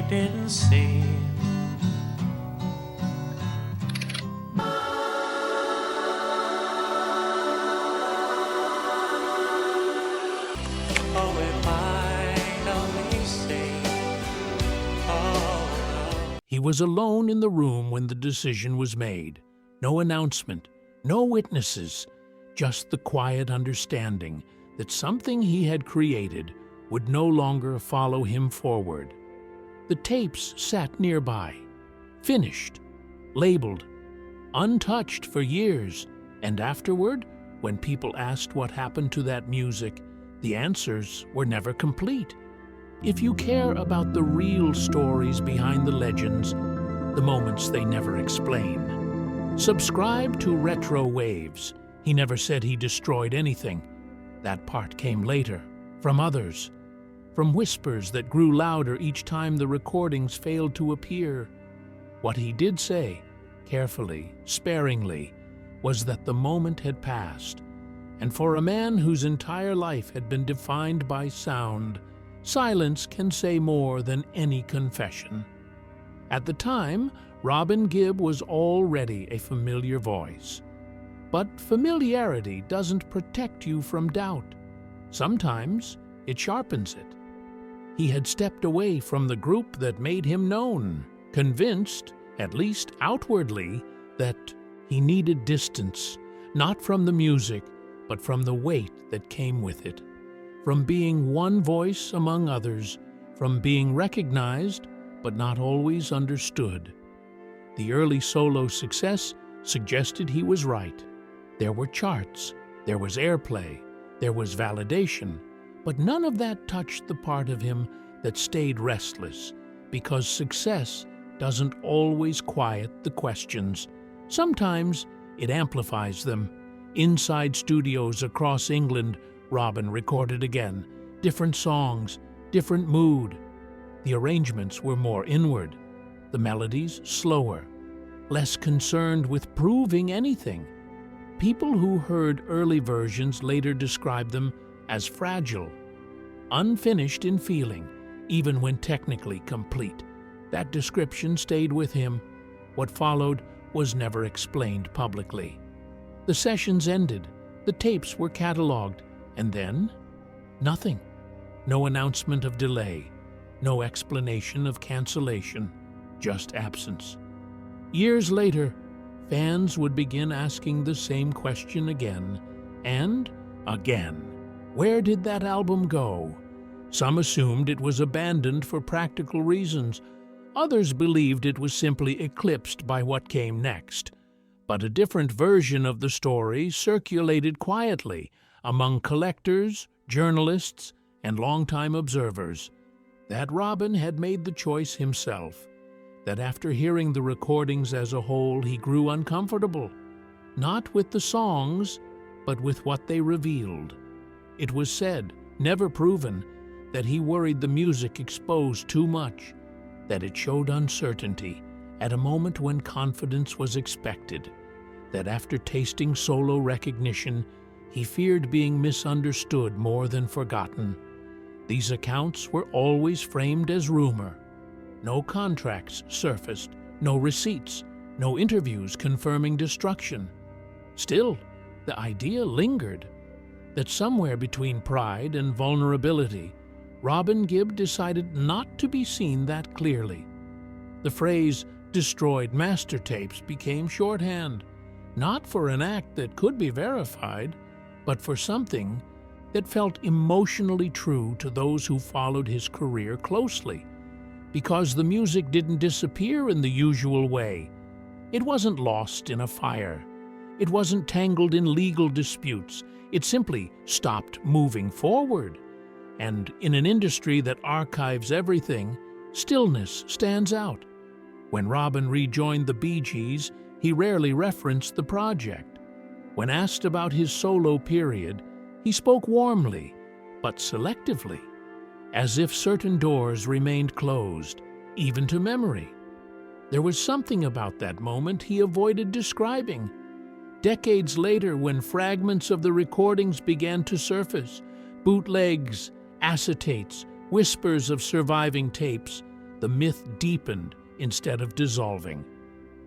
didn't see. Oh, we finally see. Oh, no. He was alone in the room when the decision was made. No announcement, no witnesses, just the quiet understanding that something he had created would no longer follow him forward. The tapes sat nearby, finished, labeled, untouched for years, and afterward, when people asked what happened to that music, the answers were never complete. If you care about the real stories behind the legends, the moments they never explain, subscribe to RetroWaves. He never said he destroyed anything. That part came later, from others, from whispers that grew louder each time the recordings failed to appear. What he did say, carefully, sparingly, was that the moment had passed, and for a man whose entire life had been defined by sound, silence can say more than any confession. At the time, Robin Gibb was already a familiar voice. But familiarity doesn't protect you from doubt. Sometimes it sharpens it. He had stepped away from the group that made him known, convinced, at least outwardly, that he needed distance, not from the music, but from the weight that came with it, from being one voice among others, from being recognized, but not always understood. The early solo success suggested he was right. There were charts, there was airplay, there was validation, but none of that touched the part of him that stayed restless, because success doesn't always quiet the questions. Sometimes it amplifies them. Inside studios across England, Robin recorded again. Different songs, different mood. The arrangements were more inward, the melodies slower, less concerned with proving anything. People who heard early versions later described them as fragile, unfinished in feeling, even when technically complete. That description stayed with him. What followed was never explained publicly. The sessions ended, the tapes were cataloged, and then nothing. No announcement of delay, no explanation of cancellation, just absence. Years later, fans would begin asking the same question again and again. Where did that album go? Some assumed it was abandoned for practical reasons. Others believed it was simply eclipsed by what came next. But a different version of the story circulated quietly among collectors, journalists, and longtime observers. That Robin had made the choice himself. That after hearing the recordings as a whole, he grew uncomfortable, not with the songs, but with what they revealed. It was said, never proven, that he worried the music exposed too much, that it showed uncertainty at a moment when confidence was expected, that after tasting solo recognition, he feared being misunderstood more than forgotten. These accounts were always framed as rumor. No contracts surfaced, no receipts, no interviews confirming destruction. Still, the idea lingered that somewhere between pride and vulnerability, Robin Gibb decided not to be seen that clearly. The phrase "destroyed master tapes" became shorthand, not for an act that could be verified, but for something that felt emotionally true to those who followed his career closely. Because the music didn't disappear in the usual way. It wasn't lost in a fire. It wasn't tangled in legal disputes. It simply stopped moving forward. And in an industry that archives everything, stillness stands out. When Robin rejoined the Bee Gees, he rarely referenced the project. When asked about his solo period, he spoke warmly, but selectively, as if certain doors remained closed, even to memory. There was something about that moment he avoided describing. Decades later, when fragments of the recordings began to surface, bootlegs, acetates, whispers of surviving tapes, the myth deepened instead of dissolving.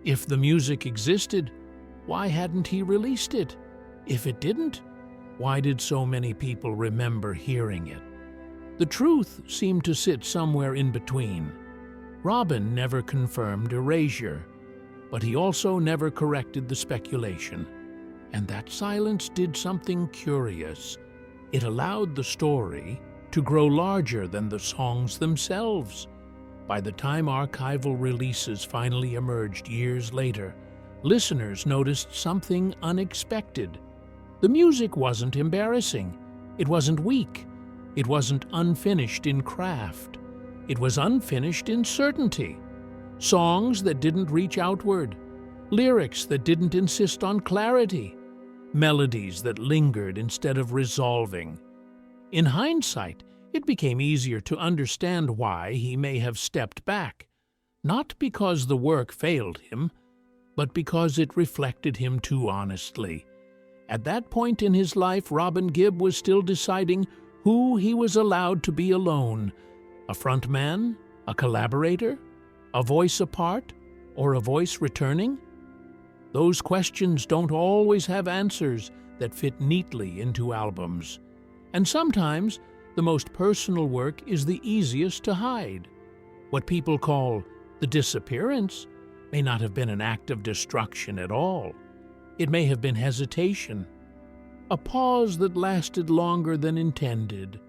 If the music existed, why hadn't he released it? If it didn't, why did so many people remember hearing it? The truth seemed to sit somewhere in between. Robin never confirmed erasure, but he also never corrected the speculation. And that silence did something curious. It allowed the story to grow larger than the songs themselves. By the time archival releases finally emerged years later, listeners noticed something unexpected. The music wasn't embarrassing. It wasn't weak. It wasn't unfinished in craft. It was unfinished in certainty. Songs that didn't reach outward. Lyrics that didn't insist on clarity. Melodies that lingered instead of resolving. In hindsight, it became easier to understand why he may have stepped back, not because the work failed him, but because it reflected him too honestly. At that point in his life, Robin Gibb was still deciding who he was allowed to be alone, a frontman, a collaborator, a voice apart, or a voice returning. Those questions don't always have answers that fit neatly into albums. And sometimes, the most personal work is the easiest to hide. What people call the disappearance may not have been an act of destruction at all. It may have been hesitation, a pause that lasted longer than intended,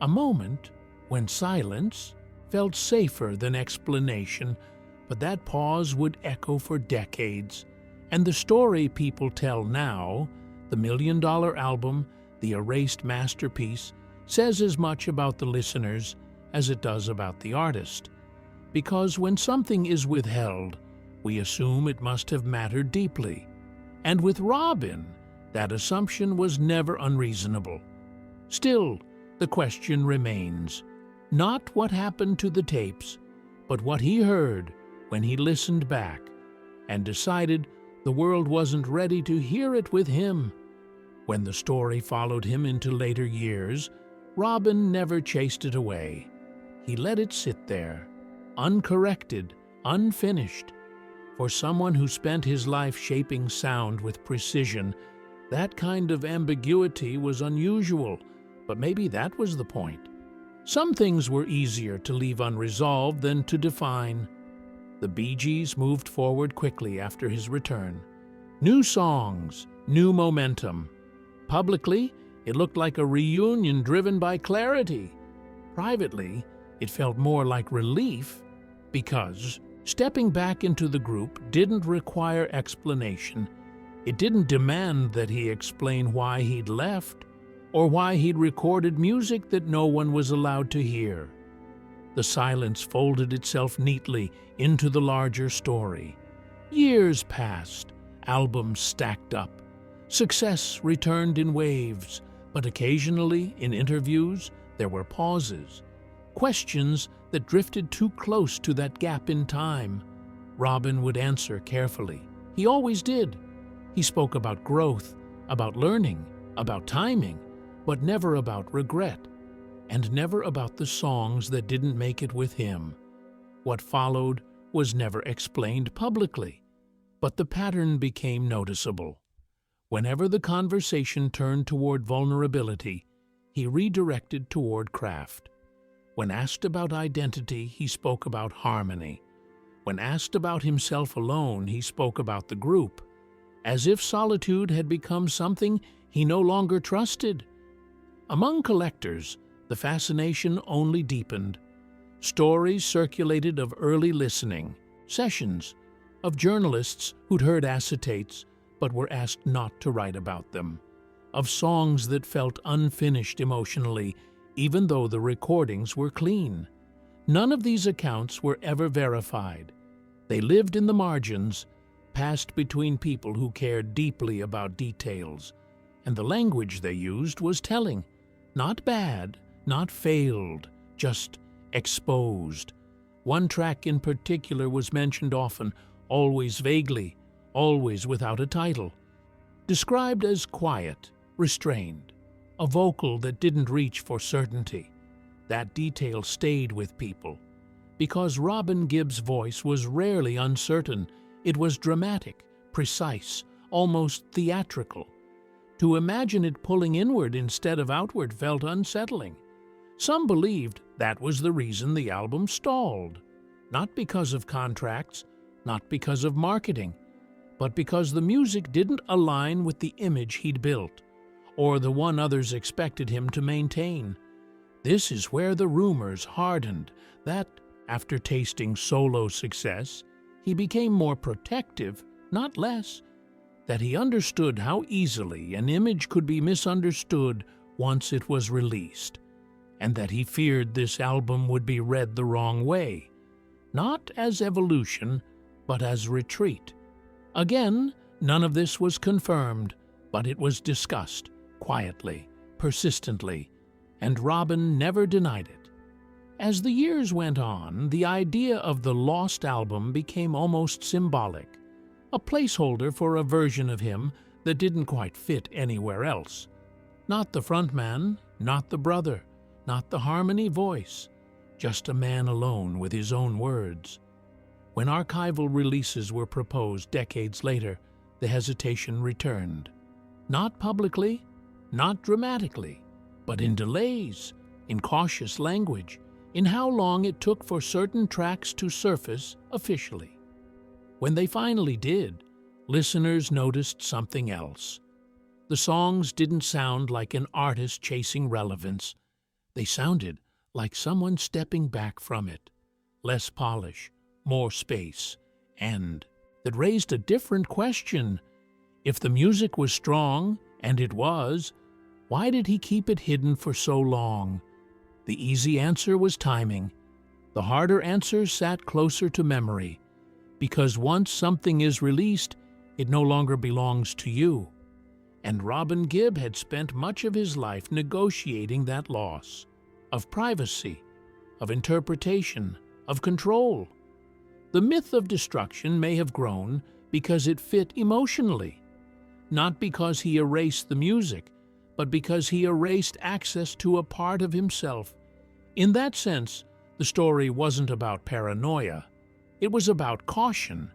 a moment when silence felt safer than explanation, but that pause would echo for decades. And the story people tell now, the $1 Million Album, the erased masterpiece, says as much about the listeners as it does about the artist. Because when something is withheld, we assume it must have mattered deeply. And with Robin, that assumption was never unreasonable. Still, the question remains, not what happened to the tapes, but what he heard when he listened back and decided the world wasn't ready to hear it with him. When the story followed him into later years, Robin never chased it away. He let it sit there, uncorrected, unfinished. For someone who spent his life shaping sound with precision, that kind of ambiguity was unusual, but maybe that was the point. Some things were easier to leave unresolved than to define. The Bee Gees moved forward quickly after his return. New songs, new momentum. Publicly, it looked like a reunion driven by clarity. Privately, it felt more like relief because stepping back into the group didn't require explanation. It didn't demand that he explain why he'd left or why he'd recorded music that no one was allowed to hear. The silence folded itself neatly into the larger story. Years passed, albums stacked up. Success returned in waves, but occasionally, in interviews, there were pauses. Questions that drifted too close to that gap in time. Robin would answer carefully. He always did. He spoke about growth, about learning, about timing, but never about regret, and never about the songs that didn't make it with him. What followed was never explained publicly, but the pattern became noticeable. Whenever the conversation turned toward vulnerability, he redirected toward craft. When asked about identity, he spoke about harmony. When asked about himself alone, he spoke about the group, as if solitude had become something he no longer trusted. Among collectors, the fascination only deepened. Stories circulated of early listening, sessions, of journalists who'd heard acetates but were asked not to write about them, of songs that felt unfinished emotionally, even though the recordings were clean. None of these accounts were ever verified. They lived in the margins, passed between people who cared deeply about details, and the language they used was telling. Not bad, not failed, just exposed. One track in particular was mentioned often, always vaguely, always without a title. Described as quiet, restrained, a vocal that didn't reach for certainty. That detail stayed with people. because Robin Gibb's voice was rarely uncertain. It was dramatic, precise, almost theatrical. To imagine it pulling inward instead of outward felt unsettling. Some believed that was the reason the album stalled. Not because of contracts, not because of marketing, but because the music didn't align with the image he'd built, or the one others expected him to maintain. This is where the rumors hardened that, after tasting solo success, he became more protective, not less, that he understood how easily an image could be misunderstood once it was released, and that he feared this album would be read the wrong way, not as evolution, but as retreat. Again, none of this was confirmed, but it was discussed, quietly, persistently, and Robin never denied it. As the years went on, the idea of the lost album became almost symbolic, a placeholder for a version of him that didn't quite fit anywhere else. Not the frontman, not the brother, not the harmony voice, just a man alone with his own words. When archival releases were proposed decades later, the hesitation returned. Not publicly, not dramatically, but in delays, in cautious language, in how long it took for certain tracks to surface officially. When they finally did, listeners noticed something else. The songs didn't sound like an artist chasing relevance. They sounded like someone stepping back from it. Less polish, more space, and that raised a different question. If the music was strong, and it was, why did he keep it hidden for so long? The easy answer was timing. The harder answer sat closer to memory, because once something is released, it no longer belongs to you. And Robin Gibb had spent much of his life negotiating that loss, of privacy, of interpretation, of control. The myth of destruction may have grown because it fit emotionally, not because he erased the music, but because he erased access to a part of himself. In that sense, the story wasn't about paranoia. It was about caution.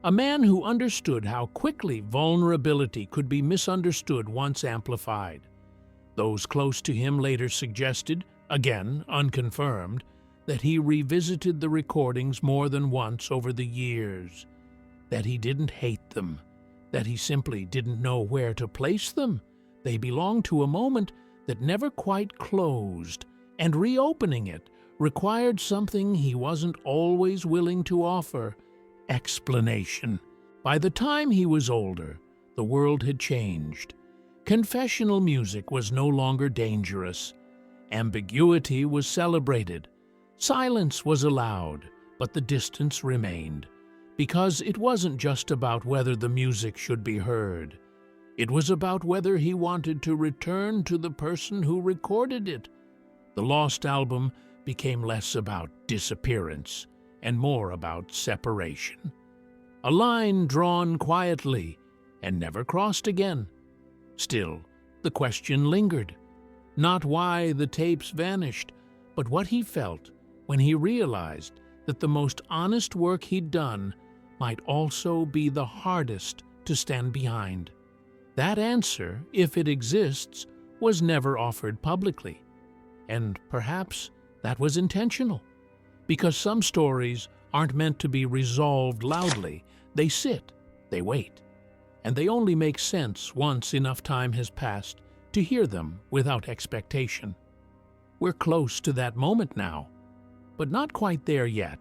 A man who understood how quickly vulnerability could be misunderstood once amplified. Those close to him later suggested, again unconfirmed, that he revisited the recordings more than once over the years, that he didn't hate them, that he simply didn't know where to place them. They belonged to a moment that never quite closed, and reopening it required something he wasn't always willing to offer: explanation. By the time he was older, the world had changed. Confessional music was no longer dangerous. Ambiguity was celebrated. Silence was allowed, but the distance remained, because it wasn't just about whether the music should be heard. It was about whether he wanted to return to the person who recorded it. The lost album became less about disappearance and more about separation. A line drawn quietly and never crossed again. Still, the question lingered. Not why the tapes vanished, but what he felt when he realized that the most honest work he'd done might also be the hardest to stand behind. That answer, if it exists, was never offered publicly. And perhaps that was intentional, because some stories aren't meant to be resolved loudly. They sit, they wait, and they only make sense once enough time has passed to hear them without expectation. We're close to that moment now, but not quite there yet.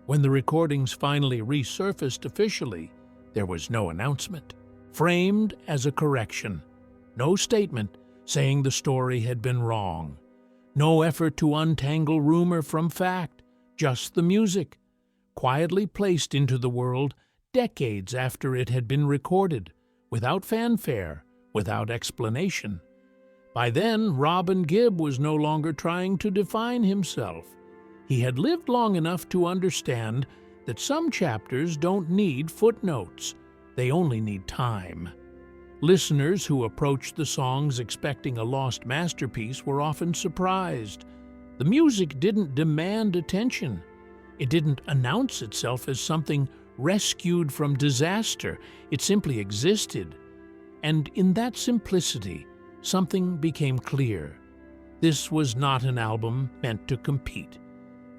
When the recordings finally resurfaced officially, there was no announcement, framed as a correction. No statement saying the story had been wrong. No effort to untangle rumor from fact, just the music, quietly placed into the world decades after it had been recorded, without fanfare, without explanation. By then, Robin Gibb was no longer trying to define himself. He had lived long enough to understand that some chapters don't need footnotes. They only need time. Listeners who approached the songs expecting a lost masterpiece were often surprised. The music didn't demand attention. It didn't announce itself as something rescued from disaster. It simply existed. And in that simplicity, something became clear. This was not an album meant to compete.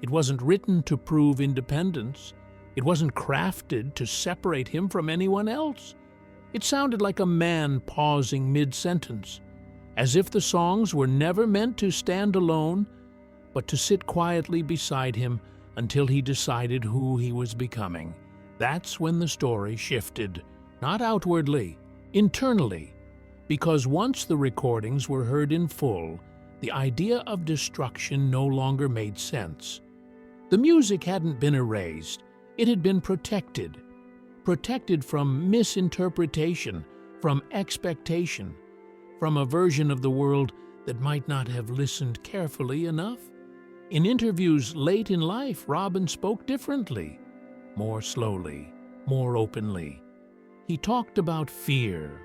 It wasn't written to prove independence. It wasn't crafted to separate him from anyone else. It sounded like a man pausing mid-sentence, as if the songs were never meant to stand alone, but to sit quietly beside him until he decided who he was becoming. That's when the story shifted, not outwardly, internally, because once the recordings were heard in full, the idea of destruction no longer made sense. The music hadn't been erased, it had been protected. Protected from misinterpretation, from expectation, from a version of the world that might not have listened carefully enough. In interviews late in life, Robin spoke differently, more slowly, more openly. He talked about fear,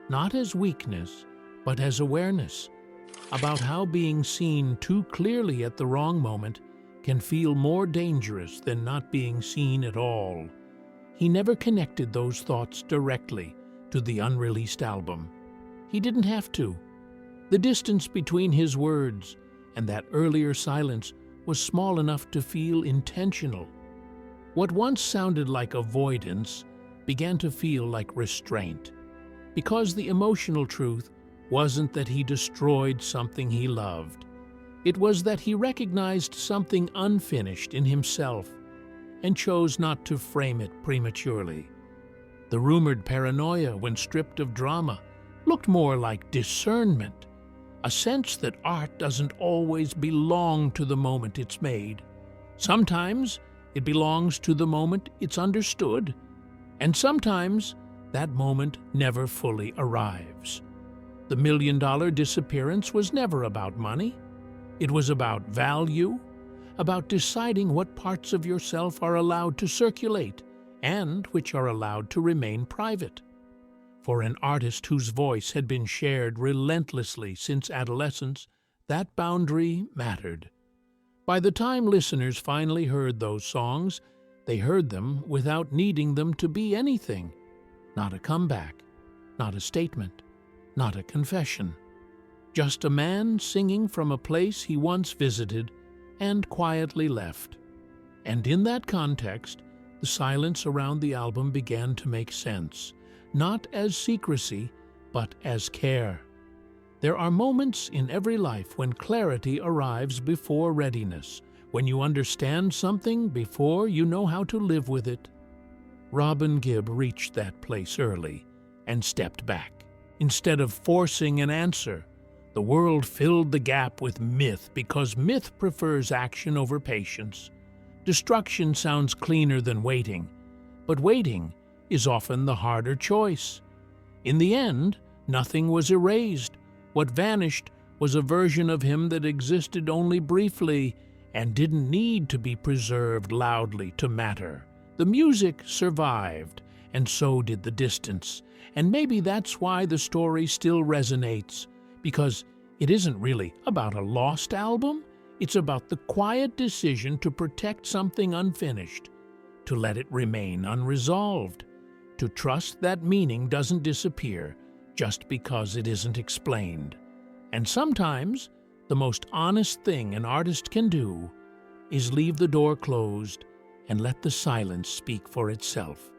not as weakness, but as awareness, about how being seen too clearly at the wrong moment can feel more dangerous than not being seen at all. He never connected those thoughts directly to the unreleased album. He didn't have to. The distance between his words and that earlier silence was small enough to feel intentional. What once sounded like avoidance began to feel like restraint, because the emotional truth wasn't that he destroyed something he loved. It was that he recognized something unfinished in himself and chose not to frame it prematurely. The rumored paranoia, when stripped of drama, looked more like discernment, a sense that art doesn't always belong to the moment it's made. Sometimes it belongs to the moment it's understood, and sometimes that moment never fully arrives. The $1 Million Disappearance was never about money. It was about value, about deciding what parts of yourself are allowed to circulate and which are allowed to remain private. For an artist whose voice had been shared relentlessly since adolescence, that boundary mattered. By the time listeners finally heard those songs, they heard them without needing them to be anything. Not a comeback, not a statement, not a confession. Just a man singing from a place he once visited and quietly left. And in that context, the silence around the album began to make sense, not as secrecy, but as care. There are moments in every life when clarity arrives before readiness, when you understand something before you know how to live with it. Robin Gibb reached that place early and stepped back. Instead of forcing an answer, the world filled the gap with myth because myth prefers action over patience. Destruction sounds cleaner than waiting, but waiting is often the harder choice. In the end, nothing was erased. What vanished was a version of him that existed only briefly and didn't need to be preserved loudly to matter. The music survived, and so did the distance. And maybe that's why the story still resonates, because it isn't really about a lost album. It's about the quiet decision to protect something unfinished, to let it remain unresolved, to trust that meaning doesn't disappear just because it isn't explained. And sometimes, the most honest thing an artist can do is leave the door closed and let the silence speak for itself.